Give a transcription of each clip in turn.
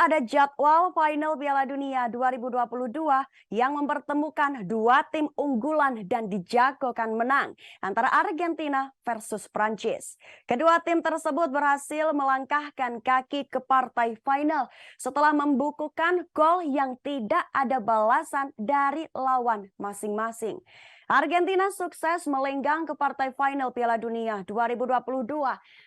ada jadwal final Piala Dunia 2022 yang mempertemukan dua tim unggulan dan dijagokan menang antara Argentina versus Prancis. Kedua tim tersebut berhasil melangkahkan kaki ke partai final setelah membukukan gol yang tidak ada balasan dari lawan masing-masing. Argentina sukses melenggang ke partai final Piala Dunia 2022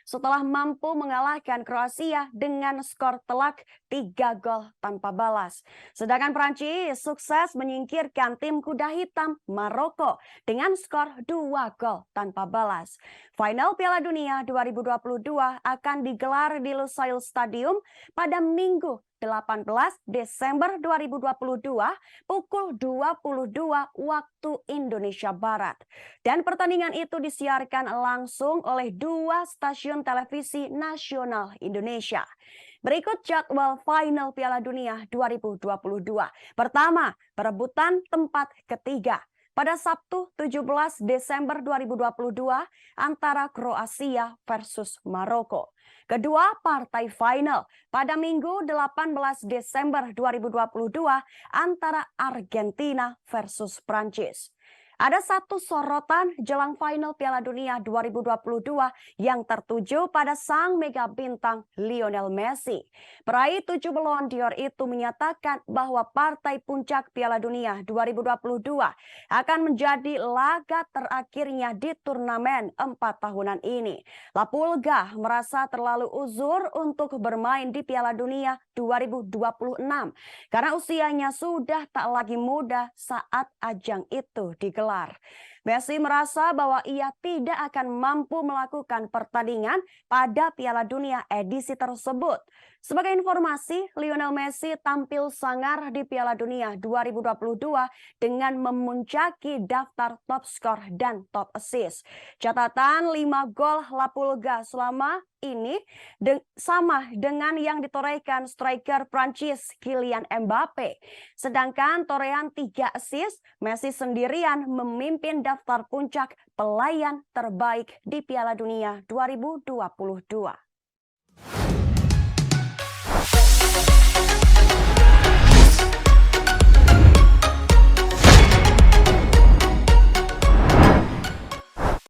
setelah mampu mengalahkan Kroasia dengan skor telak 3 gol tanpa balas. Sedangkan Prancis sukses menyingkirkan tim kuda hitam Maroko dengan skor 2 gol tanpa balas. Final Piala Dunia 2022 akan digelar di Lusail Stadium pada Minggu 18 Desember 2022 pukul 22 waktu Indonesia Barat. Dan pertandingan itu disiarkan langsung oleh dua stasiun televisi nasional Indonesia. Berikut jadwal final Piala Dunia 2022. Pertama, perebutan tempat ketiga. Pada Sabtu 17 Desember 2022 antara Kroasia versus Maroko. Kedua, partai final pada Minggu 18 Desember 2022 antara Argentina versus Prancis. Ada satu sorotan jelang final Piala Dunia 2022 yang tertuju pada sang mega bintang Lionel Messi. Peraih 7 Ballon d'Or itu menyatakan bahwa partai puncak Piala Dunia 2022 akan menjadi laga terakhirnya di turnamen 4 tahunan ini. La Pulga merasa terlalu uzur untuk bermain di Piala Dunia 2026 karena usianya sudah tak lagi muda saat ajang itu digelar. Messi merasa bahwa ia tidak akan mampu melakukan pertandingan pada Piala Dunia edisi tersebut. Sebagai informasi, Lionel Messi tampil sangar di Piala Dunia 2022 dengan memuncaki daftar top skor dan top assist. Catatan 5 gol La Pulga selama ini sama dengan yang ditorehkan striker Prancis Kylian Mbappe. Sedangkan torehan 3 assist, Messi sendirian memimpin daftar puncak pelayan terbaik di Piala Dunia 2022.